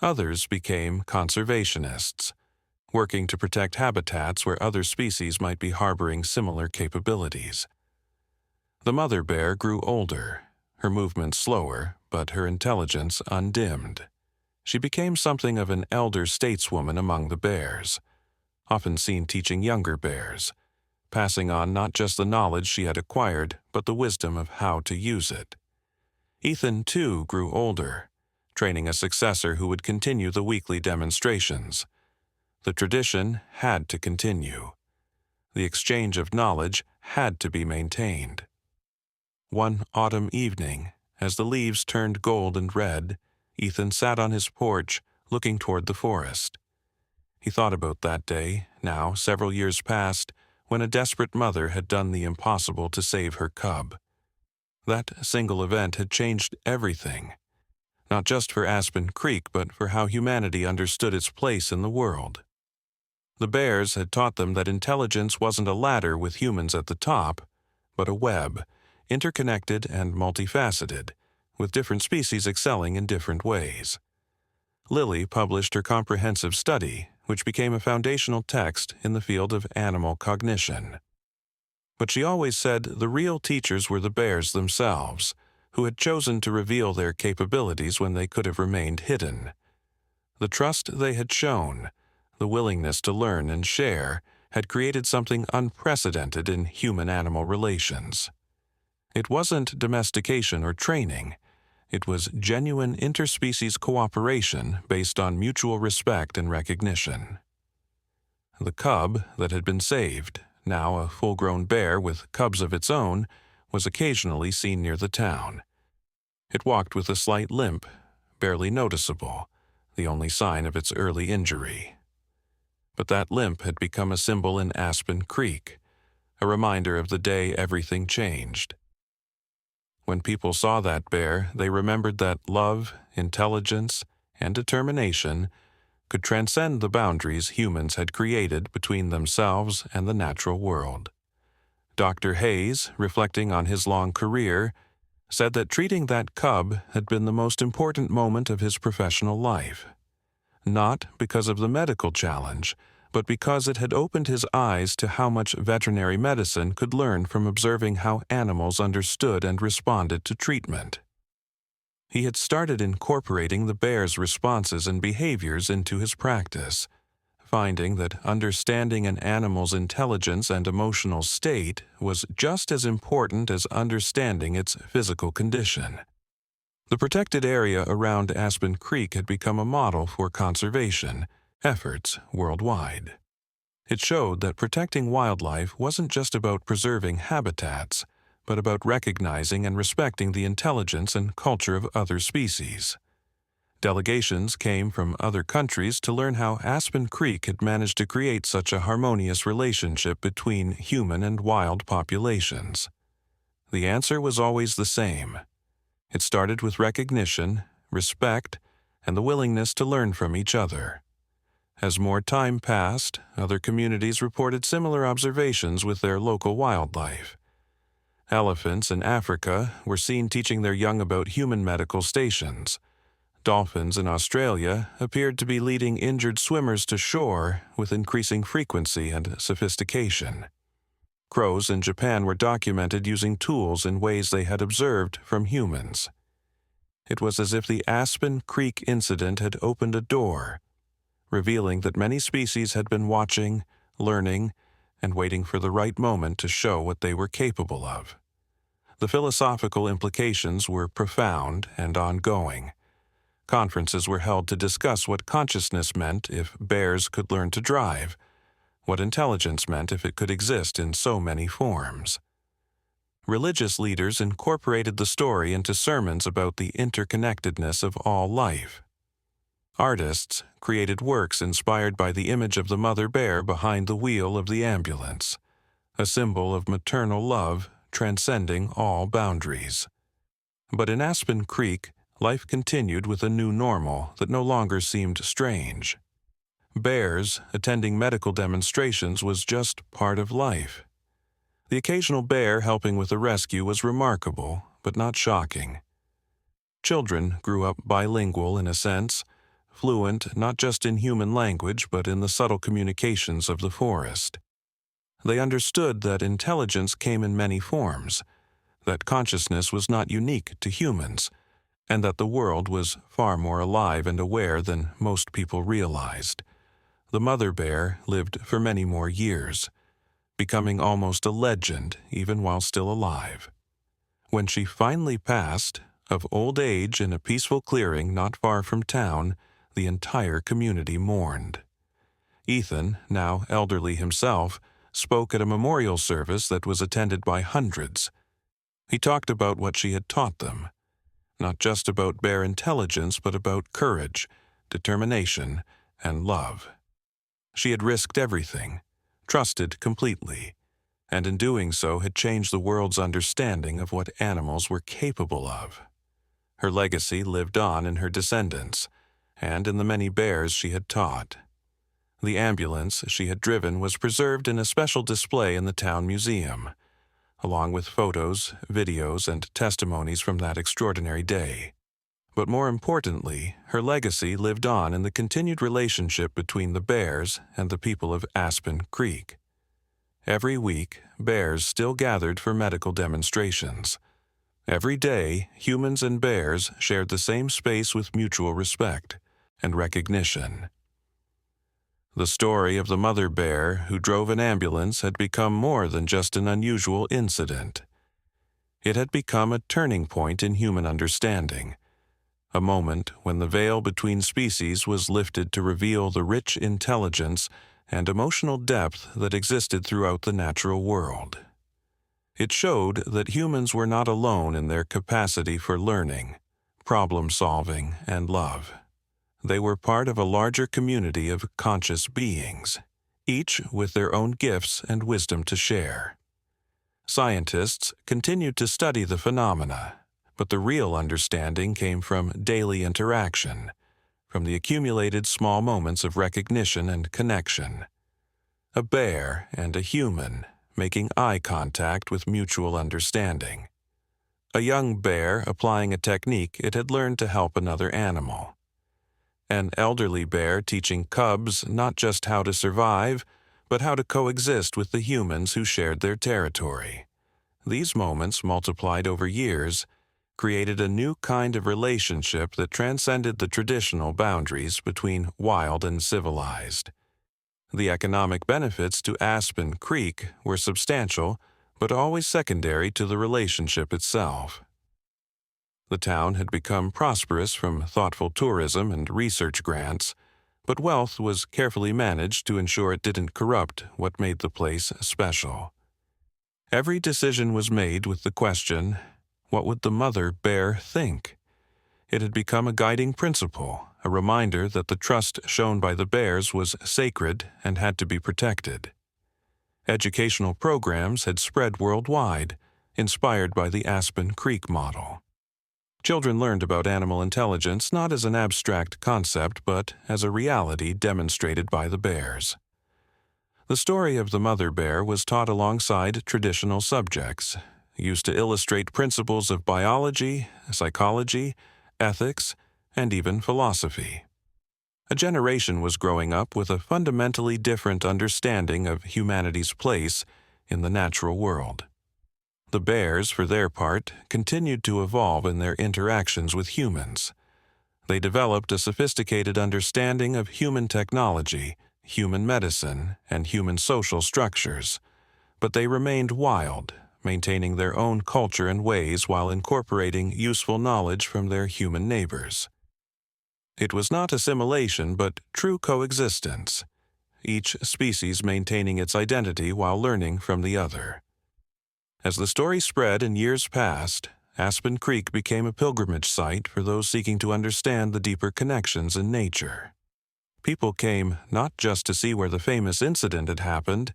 Others became conservationists, working to protect habitats where other species might be harboring similar capabilities. The mother bear grew older, her movements slower, but her intelligence undimmed. She became something of an elder stateswoman among the bears, often seen teaching younger bears, passing on not just the knowledge she had acquired, but the wisdom of how to use it. Ethan, too, grew older, training a successor who would continue the weekly demonstrations. The tradition had to continue. The exchange of knowledge had to be maintained. One autumn evening, as the leaves turned gold and red, Ethan sat on his porch, looking toward the forest. He thought about that day, now several years past, when a desperate mother had done the impossible to save her cub. That single event had changed everything, not just for Aspen Creek, but for how humanity understood its place in the world. The bears had taught them that intelligence wasn't a ladder with humans at the top, but a web, interconnected and multifaceted, with different species excelling in different ways. Lily published her comprehensive study, which became a foundational text in the field of animal cognition. But she always said the real teachers were the bears themselves, who had chosen to reveal their capabilities when they could have remained hidden. The trust they had shown, the willingness to learn and share, had created something unprecedented in human-animal relations. It wasn't domestication or training. It was genuine interspecies cooperation based on mutual respect and recognition. The cub that had been saved, now a full-grown bear with cubs of its own, was occasionally seen near the town. It walked with a slight limp, barely noticeable, the only sign of its early injury. But that limp had become a symbol in Aspen Creek, a reminder of the day everything changed. When people saw that bear, they remembered that love, intelligence, and determination could transcend the boundaries humans had created between themselves and the natural world. Dr. Hayes, reflecting on his long career, said that treating that cub had been the most important moment of his professional life, not because of the medical challenge, but because it had opened his eyes to how much veterinary medicine could learn from observing how animals understood and responded to treatment. He had started incorporating the bear's responses and behaviors into his practice, finding that understanding an animal's intelligence and emotional state was just as important as understanding its physical condition. The protected area around Aspen Creek had become a model for conservation efforts worldwide. It showed that protecting wildlife wasn't just about preserving habitats, but about recognizing and respecting the intelligence and culture of other species. Delegations came from other countries to learn how Aspen Creek had managed to create such a harmonious relationship between human and wild populations. The answer was always the same. It started with recognition, respect, and the willingness to learn from each other. As more time passed, other communities reported similar observations with their local wildlife. Elephants in Africa were seen teaching their young about human medical stations. Dolphins in Australia appeared to be leading injured swimmers to shore with increasing frequency and sophistication. Crows in Japan were documented using tools in ways they had observed from humans. It was as if the Aspen Creek incident had opened a door, revealing that many species had been watching, learning, and waiting for the right moment to show what they were capable of. The philosophical implications were profound and ongoing. Conferences were held to discuss what consciousness meant if bears could learn to drive, what intelligence meant if it could exist in so many forms. Religious leaders incorporated the story into sermons about the interconnectedness of all life. Artists created works inspired by the image of the mother bear behind the wheel of the ambulance, a symbol of maternal love transcending all boundaries. But in Aspen Creek, life continued with a new normal that no longer seemed strange. Bears attending medical demonstrations was just part of life. The occasional bear helping with a rescue was remarkable, but not shocking. Children grew up bilingual in a sense, fluent not just in human language but in the subtle communications of the forest. They understood that intelligence came in many forms, that consciousness was not unique to humans, and that the world was far more alive and aware than most people realized. The mother bear lived for many more years, becoming almost a legend even while still alive. When she finally passed, of old age in a peaceful clearing not far from town, the entire community mourned. Ethan, now elderly himself, spoke at a memorial service that was attended by hundreds. He talked about what she had taught them, not just about bear intelligence, but about courage, determination, and love. She had risked everything, trusted completely, and in doing so had changed the world's understanding of what animals were capable of. Her legacy lived on in her descendants, and in the many bears she had taught. The ambulance she had driven was preserved in a special display in the town museum, along with photos, videos, and testimonies from that extraordinary day. But more importantly, her legacy lived on in the continued relationship between the bears and the people of Aspen Creek. Every week, bears still gathered for medical demonstrations. Every day, humans and bears shared the same space with mutual respect and recognition. The story of the mother bear who drove an ambulance had become more than just an unusual incident. It had become a turning point in human understanding, a moment when the veil between species was lifted to reveal the rich intelligence and emotional depth that existed throughout the natural world. It showed that humans were not alone in their capacity for learning, problem-solving, and love. They were part of a larger community of conscious beings, each with their own gifts and wisdom to share. Scientists continued to study the phenomena, but the real understanding came from daily interaction, from the accumulated small moments of recognition and connection. A bear and a human making eye contact with mutual understanding. A young bear applying a technique it had learned to help another animal. An elderly bear teaching cubs not just how to survive, but how to coexist with the humans who shared their territory. These moments, multiplied over years, created a new kind of relationship that transcended the traditional boundaries between wild and civilized. The economic benefits to Aspen Creek were substantial, but always secondary to the relationship itself. The town had become prosperous from thoughtful tourism and research grants, but wealth was carefully managed to ensure it didn't corrupt what made the place special. Every decision was made with the question, what would the mother bear think? It had become a guiding principle, a reminder that the trust shown by the bears was sacred and had to be protected. Educational programs had spread worldwide, inspired by the Aspen Creek model. Children learned about animal intelligence not as an abstract concept, but as a reality demonstrated by the bears. The story of the mother bear was taught alongside traditional subjects, used to illustrate principles of biology, psychology, ethics, and even philosophy. A generation was growing up with a fundamentally different understanding of humanity's place in the natural world. The bears, for their part, continued to evolve in their interactions with humans. They developed a sophisticated understanding of human technology, human medicine, and human social structures, but they remained wild, maintaining their own culture and ways while incorporating useful knowledge from their human neighbors. It was not assimilation, but true coexistence, each species maintaining its identity while learning from the other. As the story spread and years passed, Aspen Creek became a pilgrimage site for those seeking to understand the deeper connections in nature. People came not just to see where the famous incident had happened,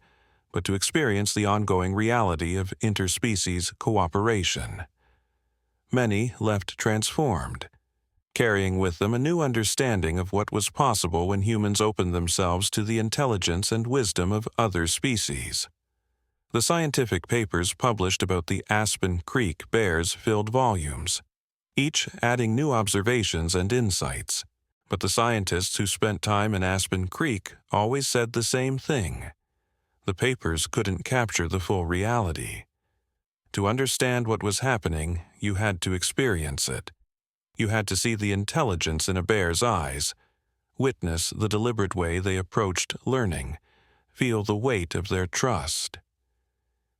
but to experience the ongoing reality of interspecies cooperation. Many left transformed, carrying with them a new understanding of what was possible when humans opened themselves to the intelligence and wisdom of other species. The scientific papers published about the Aspen Creek bears filled volumes, each adding new observations and insights. But the scientists who spent time in Aspen Creek always said the same thing. The papers couldn't capture the full reality. To understand what was happening, you had to experience it. You had to see the intelligence in a bear's eyes, witness the deliberate way they approached learning, feel the weight of their trust.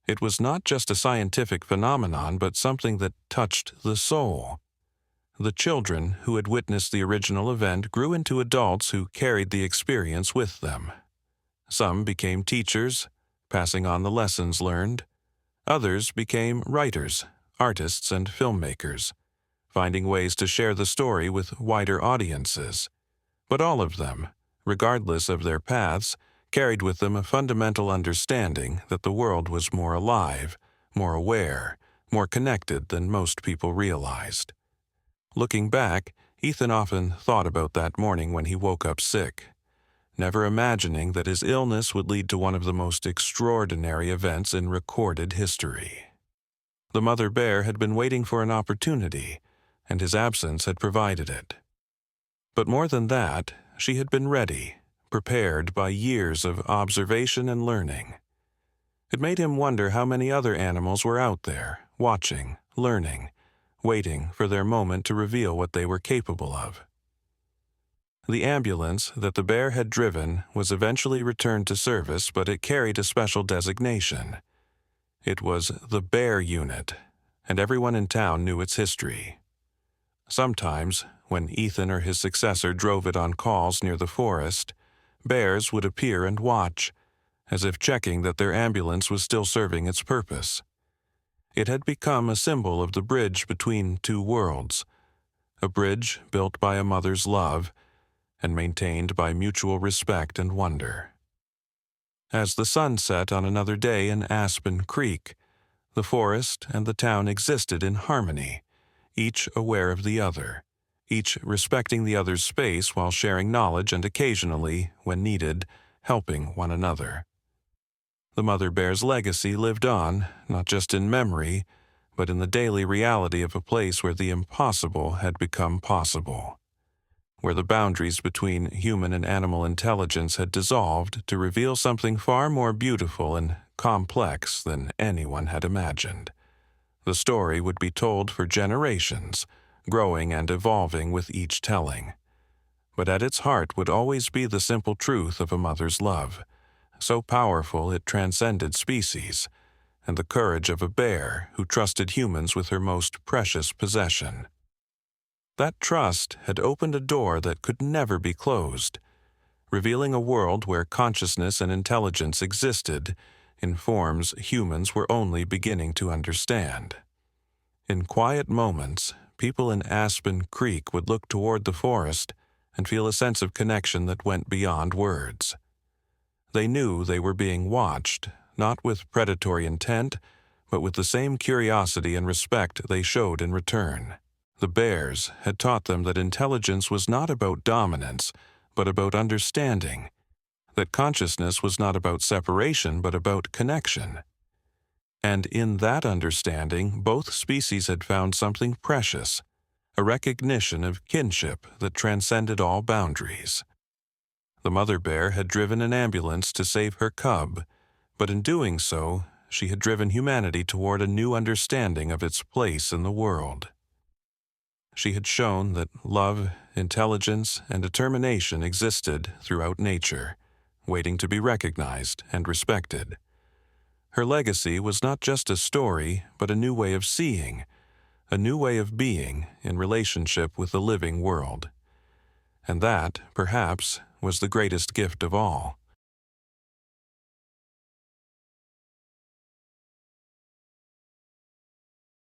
It was not just a scientific phenomenon, but something that touched the soul. The children who had witnessed the original event grew into adults who carried the experience with them. Some became teachers, passing on the lessons learned. Others became writers, artists, and filmmakers, finding ways to share the story with wider audiences. But all of them, regardless of their paths, carried with them a fundamental understanding that the world was more alive, more aware, more connected than most people realized. Looking back, Ethan often thought about that morning when he woke up sick, never imagining that his illness would lead to one of the most extraordinary events in recorded history. The mother bear had been waiting for an opportunity, and his absence had provided it. But more than that, she had been ready, prepared by years of observation and learning. It made him wonder how many other animals were out there, watching, learning, waiting for their moment to reveal what they were capable of. The ambulance that the bear had driven was eventually returned to service, but it carried a special designation. It was the Bear Unit, and everyone in town knew its history. Sometimes, when Ethan or his successor drove it on calls near the forest, bears would appear and watch, as if checking that their ambulance was still serving its purpose. It had become a symbol of the bridge between two worlds, a bridge built by a mother's love and maintained by mutual respect and wonder. As the sun set on another day in Aspen Creek, the forest and the town existed in harmony, each aware of the other, each respecting the other's space while sharing knowledge and occasionally, when needed, helping one another. The mother bear's legacy lived on, not just in memory, but in the daily reality of a place where the impossible had become possible, where the boundaries between human and animal intelligence had dissolved to reveal something far more beautiful and complex than anyone had imagined. The story would be told for generations, growing and evolving with each telling. But at its heart would always be the simple truth of a mother's love, so powerful it transcended species, and the courage of a bear who trusted humans with her most precious possession. That trust had opened a door that could never be closed, revealing a world where consciousness and intelligence existed in forms humans were only beginning to understand. In quiet moments, people in Aspen Creek would look toward the forest and feel a sense of connection that went beyond words. They knew they were being watched, not with predatory intent, but with the same curiosity and respect they showed in return. The bears had taught them that intelligence was not about dominance, but about understanding, that consciousness was not about separation, but about connection. And in that understanding, both species had found something precious, a recognition of kinship that transcended all boundaries. The mother bear had driven an ambulance to save her cub, but in doing so, she had driven humanity toward a new understanding of its place in the world. She had shown that love, intelligence, and determination existed throughout nature, waiting to be recognized and respected. Her legacy was not just a story, but a new way of seeing, a new way of being in relationship with the living world. And that, perhaps, was the greatest gift of all.